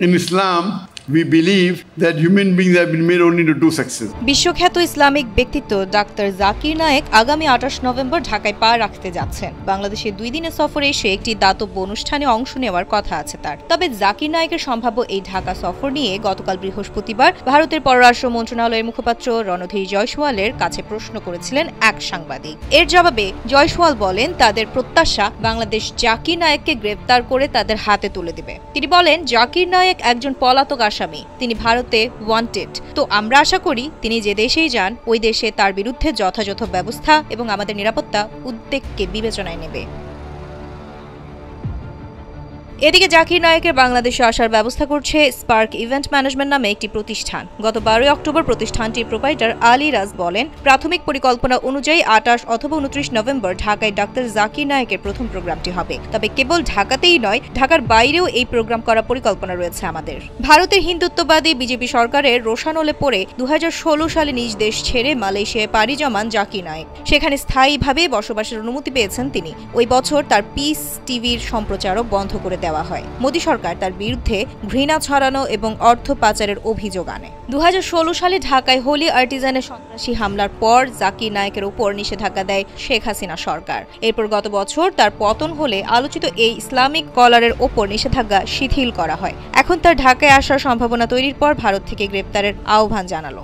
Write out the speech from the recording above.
In Islam, we believe that human beings have been made only to do success. বিশ্বখ্যাত Islamic ব্যক্তিত্ব doctor Zakir Naik আগামী 28 November ঢাকায় পা রাখতে যাচ্ছেন। বাংলাদেশে 2 দিনের সফরে এসে একটি দাতব্য অনুষ্ঠানে অংশ নেওয়ার কথা আছে তার। তবে জাকির নায়েকের সম্ভাব্য এই ঢাকা সফর নিয়ে গতকাল বৃহস্পতিবার ভারতের পররাষ্ট্র মন্ত্রণালয়ের মুখপাত্র রণধীর জয়সওয়ালের কাছে প্রশ্ন করেছিলেন এক সাংবাদিক। এর জবাবে জয়সওয়াল বলেন তাদের প্রত্যাশা বাংলাদেশ জাকির নায়েককে গ্রেফতার করে তাদের হাতে তুলে দেবে। তিনি বলেন জাকির নায়েক একজন পলাতক আসামি, তিনি ভারতে ওয়ান্টেড। তো আমরা আশা করি তিনি যে দেশেই যান ওই দেশে তার বিরুদ্ধে যথাযথ ব্যবস্থা এবং আমাদের নিরাপত্তা উদ্বেগকে বিবেচনায় নেবে। এদিকে জাকির নায়েকের বাংলাদেশে আসার ব্যবস্থা করছে স্পার্ক ইভেন্ট ম্যানেজমেন্ট নামে একটি প্রতিষ্ঠান। গত 12 অক্টোবর প্রতিষ্ঠানটির প্রোপাইটার আলী রাজ বলেন প্রাথমিক পরিকল্পনা অনুযায়ী 28 অথবা 29 নভেম্বর ঢাকায় ডাক্তার জাকির নায়েকের প্রথম প্রোগ্রামটি হবে। তবে কেবল ঢাকাতেই নয়, ঢাকার বাইরেও এই প্রোগ্রাম করার পরিকল্পনা রয়েছে আমাদের। ভারতের হিন্দুত্ববাদী বিজেপি সরকারের রোষানলে পড়ে 2016 সালে নিজ দেশ ছেড়ে মালয়েশিয়ায় পাড়ি জমান জাকির নায়েক। সেখানে স্থায়ীভাবে বসবাসের অনুমতি পেয়েছেন তিনি। ওই বছর তার পিস টিভির সম্প্রচারও বন্ধ করে দেওয়া হয়। মোদী সরকার তার বিরুদ্ধে ঘৃণা ছড়ানো এবং অর্থ পাচারের অভিযোগ আনে। 2016 সালে ঢাকায় হোলি আর্টিজানের সন্ত্রাসী হামলার পর জাকির নায়েকের উপর নিষেধাজ্ঞা দেয় শেখ হাসিনা সরকার। এরপর গত বছর তার পতন হলে আলোচিত এই ইসলামিক কলারের ওপর নিষেধাজ্ঞা শিথিল করা হয়। এখন তার ঢাকায় আসার সম্ভাবনা তৈরির পর ভারত থেকে গ্রেপ্তারের আহ্বান জানালো।